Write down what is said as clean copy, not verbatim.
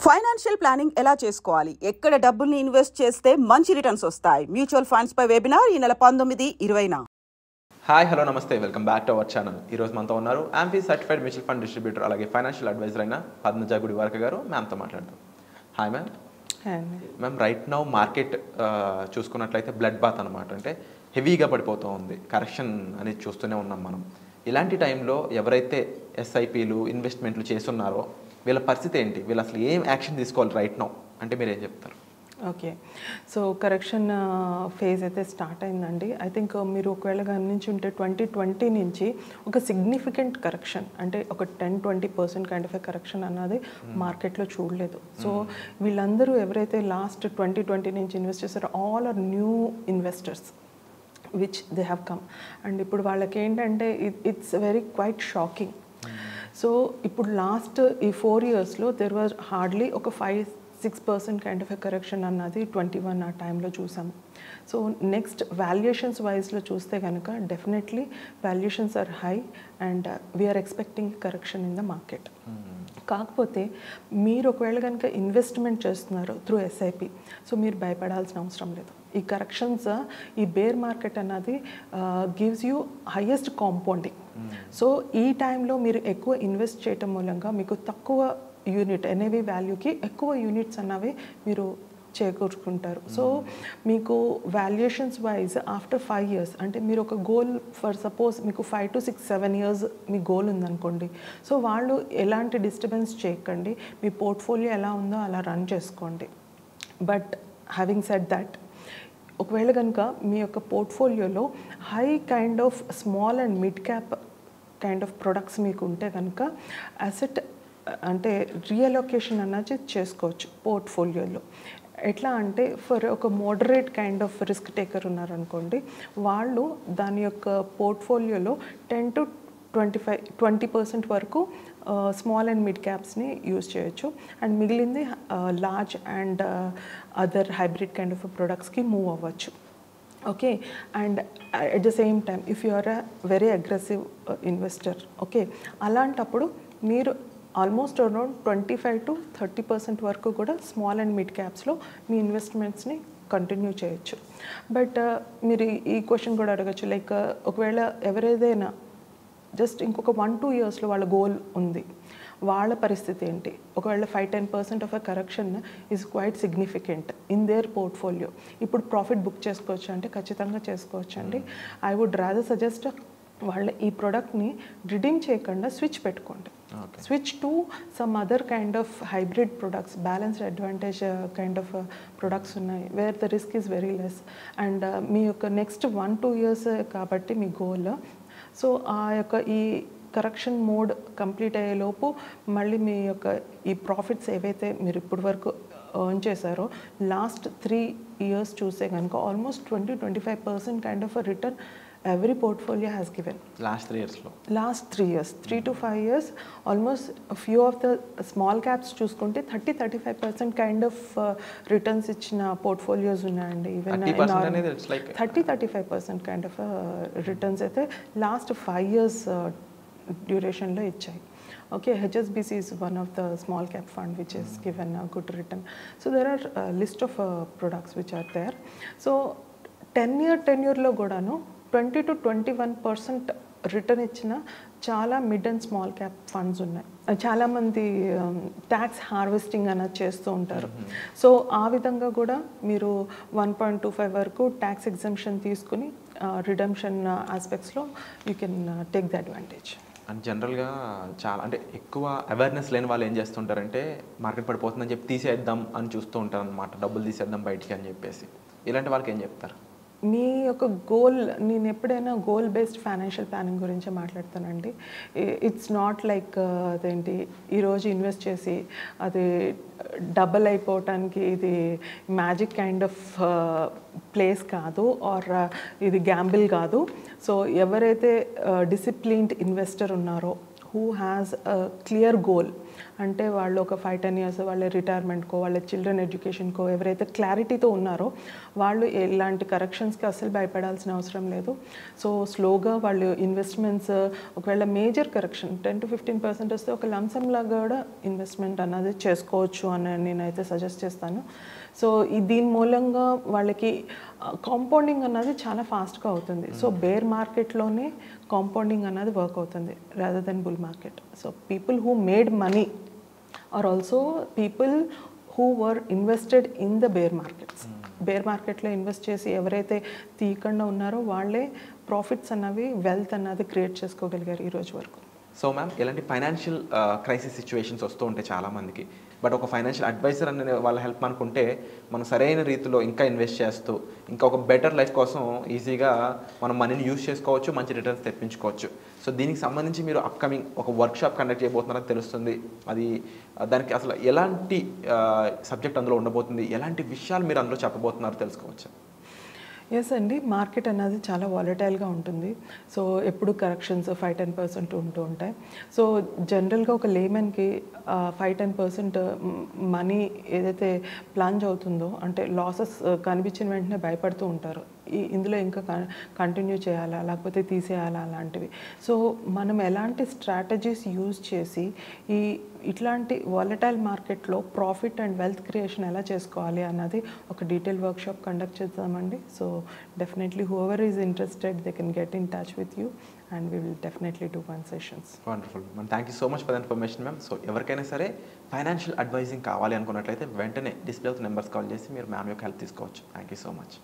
Financial planning ఎలా చేసుకోవాలి, ఎక్కడ డబ్బుల్ని ఇన్వెస్ట్ చేస్తే మంచి రిటర్న్స్ వస్తాయి, మ్యూచువల్ ఫండ్స్ పై వెబినార్ ఈ నెల 19-20న. హాయ్ హలో నమస్తే, welcome back to our channel. ఈరోజు మనతో ఉన్నారు amphi certified mutual fund distributor అలాగే ఫైనాన్షియల్ అడ్వైజర్ అయిన పద్మజ గుడివార్క గారు. మ్యామ్తో మాట్లాడతాం. Hi ma'am. Ma'am, right now market చూసుకున్నట్లయితే బ్లడ్ బాత్ అనమాట, అంటే హెవీగా పడిపోతూ ఉంది. కరెక్షన్ అనేది చూస్తూనే ఉన్నాం మనం. ఇలాంటి టైంలో ఎవరైతే ఎస్ఐపీలు ఇన్వెస్ట్మెంట్లు చేస్తున్నారో వీళ్ళ పరిస్థితి ఏంటి, వీళ్ళు అసలు ఏం యాక్షన్ తీసుకోవాలి రైట్ నౌ అంటే మీరు ఏం చెప్తారు? ఓకే, సో కరెక్షన్ ఫేజ్ అయితే స్టార్ట్ అయిందండి. ఐ థింక్ మీరు ఒకవేళ గమనించుంటే 2020 నుంచి ఒక సిగ్నిఫికెంట్ కరెక్షన్, అంటే ఒక 10-20% కైండ్ ఆఫ్ కరెక్షన్ అన్నది మార్కెట్లో చూడలేదు. సో వీళ్ళందరూ ఎవరైతే లాస్ట్ 2020 నుంచి ఇన్వెస్ట్ చేస్తారో all are new investors which they have come. And ఇప్పుడు వాళ్ళకి ఏంటంటే it's very quite shocking. So ఇప్పుడు లాస్ట్ ఈ 4 yearsలో దెర్ వాజ్ హార్డ్లీ ఒక 5-6% కైండ్ ఆఫ్ కరెక్షన్ అన్నది 21 ఆ టైంలో చూసాము. సో నెక్స్ట్ వాల్యుయేషన్స్ వైజ్లో చూస్తే కనుక definitely valuations are high and we're expecting correction in the market. కాకపోతే మీరు ఒకవేళ కనుక ఇన్వెస్ట్మెంట్ చేస్తున్నారు త్రూ ఎస్ఐపి, సో మీరు భయపడాల్సిన అవసరం లేదు. ఈ కరెక్షన్స్, ఈ బేర్ మార్కెట్ అన్నది gives you highest compounding. So ఈ టైంలో మీరు ఎక్కువ ఇన్వెస్ట్ చేయటం మూలంగా మీకు తక్కువ యూనిట్ ఎన్ఏవి వాల్యూకి ఎక్కువ యూనిట్స్ అన్నవి మీరు చేకూర్చుకుంటారు. సో మీకు వాల్యుయేషన్స్ వైజ్ ఆఫ్టర్ 5 years, అంటే మీరు ఒక గోల్ ఫర్ సపోజ్ మీకు 5 to 6-7 years మీ గోల్ ఉందనుకోండి, సో వాళ్ళు ఎలాంటి డిస్టర్బెన్స్ చేయకండి, మీ పోర్ట్ఫోలియో ఎలా ఉందో అలా రన్ చేసుకోండి. బట్ హ్యావింగ్ సెడ్ దట్, ఒకవేళ కనుక మీ యొక్క పోర్ట్ఫోలియోలో high kind of small and mid cap kind of products మీకు ఉంటే కనుక అసెట్ అంటే రీఅలొకేషన్ అన్నది చేసుకోవచ్చు పోర్ట్ఫోలియోలో. ఎట్లా అంటే ఫర్ ఒక moderate kind of risk taker ఉన్నారనుకోండి, వాళ్ళు దాని యొక్క పోర్ట్ఫోలియోలో 10-20% వరకు స్మాల్ అండ్ మిడ్ క్యాప్స్ని యూజ్ చేయొచ్చు. అండ్ మిగిలింది large and other hybrid kind of ప్రొడక్ట్స్కి మూవ్ అవ్వచ్చు. Okay, and at the same time if you are a very aggressive investor, okay, అలాంటప్పుడు మీరు ఆల్మోస్ట్ అరౌండ్ 25-30% వరకు కూడా స్మాల్ అండ్ మిడ్ క్యాప్స్లో మీ ఇన్వెస్ట్మెంట్స్ని కంటిన్యూ చేయొచ్చు. బట్ మీరు ఈ క్వశ్చన్ కూడా అడగచ్చు, లైక్ ఒకవేళ ఎవరైనా జస్ట్ ఇంకొక 1-2 yearsలో వాళ్ళ గోల్ ఉంది, వాళ్ళ పరిస్థితి ఏంటి? ఒకవేళ 5-10% of a correction is quiet significant in there portfolio. ఇప్పుడు ప్రాఫిట్ బుక్ చేసుకోవచ్చు అంటే ఖచ్చితంగా చేసుకోవచ్చు అండి. ఐ వుడ్ రాదర్ సజెస్ట్ వాళ్ళ ఈ ప్రోడక్ట్ని రిడీమ్ చేయకుండా స్విచ్ పెట్టుకోండి. Switch to some other kind of hybrid products, balanced advantage kind of products ఉన్నాయి where the risk is very less. And మీ యొక్క నెక్స్ట్ 1-2 years కాబట్టి మీ గోల్. సో ఆ యొక్క ఈ కరెక్షన్ మోడ్ కంప్లీట్ అయ్యేలోపు మళ్ళీ మీ యొక్క ఈ ప్రాఫిట్స్ ఏవైతే మీరు ఇప్పటి వరకు ఎర్న్ చేశారో లాస్ట్ 3 years చూసే కనుక almost 20-25% kind of return every portfolio has given. Last 3 yearsలో, last 3 years, 3 to 5 years, almost a few of the small caps చూసుకుంటే 30-35% కైండ్ ఆఫ్ రిటర్న్స్ ఇచ్చిన పోర్ట్ఫోలియోస్ ఉన్నాయండి. ఈవెన్ 30-35% కైండ్ ఆఫ్ రిటర్న్స్ అయితే last 5 years డ్యూరేషన్లో ఇచ్చాయి. Okay, HSBC is one of the small cap fund which is given a good return. So there are a list of products which are there. So 10-year tenureలో కూడాను 20-21% return ఇచ్చిన చాలా mid and small cap funds ఉన్నాయి. చాలామంది tax harvesting అనేది చేస్తూ ఉంటారు. So ఆ విధంగా కూడా మీరు 1.25 వరకు ట్యాక్స్ ఎగ్జంప్షన్ తీసుకుని రిడెంప్షన్ ఆస్పెక్ట్స్లో you can take the advantage. And జనరల్గా చాలా అంటే ఎక్కువ అవేర్నెస్ లేని వాళ్ళు ఏం చేస్తుంటారంటే మార్కెట్ పడిపోతుందని చెప్పి తీసేద్దాం అని చూస్తూ ఉంటారు అనమాట, డబ్బులు తీసేద్దాం బయటికి అని చెప్పేసి. ఇలాంటి వాళ్ళకి ఏం చెప్తారు? మీ యొక్క గోల్, నేను ఎప్పుడైనా గోల్ బేస్డ్ ఫైనాన్షియల్ ప్లానింగ్ గురించి మాట్లాడతానండి. ఇట్స్ నాట్ లైక్ అదేంటి ఈరోజు ఇన్వెస్ట్ చేసి అది డబల్ అయిపోవటానికి ఇది మ్యాజిక్ కైండ్ ఆఫ్ ప్లేస్ కాదు, ఆర్ ఇది గ్యాంబుల్ కాదు. సో ఎవరైతే డిసిప్లిన్డ్ ఇన్వెస్టర్ ఉన్నారో, who has a clear goal, అంటే వాళ్ళు ఒక 5-10 years వాళ్ళ రిటైర్మెంట్కో వాళ్ళ చిల్డ్రన్ ఎడ్యుకేషన్కో ఎవరైతే క్లారిటీతో ఉన్నారో వాళ్ళు ఎలాంటి కరెక్షన్స్కి అసలు భయపడాల్సిన అవసరం లేదు. సో స్లోగా వాళ్ళు ఇన్వెస్ట్మెంట్స్ ఒకవేళ మేజర్ కరెక్షన్ 10-15% వస్తే ఒక లంసమ్ లాగా కూడా ఇన్వెస్ట్మెంట్ అన్నది చేసుకోవచ్చు అని నేనైతే సజెస్ట్ చేస్తాను. సో దీని మూలంగా వాళ్ళకి కాంపౌండింగ్ అన్నది చాలా ఫాస్ట్గా అవుతుంది. సో బేర్ మార్కెట్లోనే కాంపౌండింగ్ అన్నది వర్క్ అవుతుంది rather than bull market. So people who made money are also people who were invested in the bear markets. Bear మార్కెట్లో ఇన్వెస్ట్ చేసి ఎవరైతే తీయకుండా ఉన్నారో వాళ్ళే ప్రాఫిట్స్ అన్నవి వెల్త్ అన్నది క్రియేట్ చేసుకోగలిగారు ఈ రోజు వరకు. సో మ్యామ్, ఇలాంటి ఫైనాన్షియల్ క్రైసిస్ సిచ్యువేషన్స్ వస్తూ ఉంటాయి చాలామందికి. బట్ ఒక ఫైనాన్షియల్ అడ్వైజర్ అనే వాళ్ళ హెల్ప్ అనుకుంటే మనం సరైన రీతిలో ఇంకా ఇన్వెస్ట్ చేస్తూ ఇంకా ఒక బెటర్ లైఫ్ కోసం ఈజీగా మనం మనీని యూజ్ చేసుకోవచ్చు, మంచి రిటర్న్స్ తెప్పించుకోవచ్చు. సో దీనికి సంబంధించి మీరు అప్కమింగ్ ఒక వర్క్షాప్ కండక్ట్ చేయబోతున్నారని తెలుస్తుంది. అది దానికి అసలు ఎలాంటి సబ్జెక్ట్ అందులో ఉండబోతుంది, ఎలాంటి విషయాలు మీరు అందులో చెప్పబోతున్నారో తెలుసుకోవచ్చు. ఎస్ అండి, మార్కెట్ అనేది చాలా వాలటైల్గా ఉంటుంది. సో ఎప్పుడు కరెక్షన్స్ 5-10% ఉంటూ ఉంటాయి. సో జనరల్గా ఒక లేమెన్కి 5-10% మనీ ఏదైతే ప్లాంజ్ అవుతుందో, అంటే లాసెస్ కనిపించిన వెంటనే భయపడుతూ ఉంటారు, ఇందులో ఇంకా కంటిన్యూ చేయాలా లేకపోతే తీసేయాలా అలాంటివి. సో మనం ఎలాంటి స్ట్రాటజీస్ యూజ్ చేసి ఇట్లాంటి వాలటైల్ మార్కెట్లో ప్రాఫిట్ అండ్ వెల్త్ క్రియేషన్ ఎలా చేసుకోవాలి అన్నది ఒక డీటెయిల్ వర్క్షాప్ కండక్ట్ చేద్దామండి. So definitely whoever is interested they can get in touch with you and we will definitely do 1 sessions. Wonderful ma'am, thank you so much for the information ma'am. So ఎవరికైనా సరే financial advising కావాలి అనుకున్నట్లయితే వెంటనే display అవుతున్న numbers call చేసి మీరు ma'am యొక్క help తీసుకోవచ్చు. Thank you so much.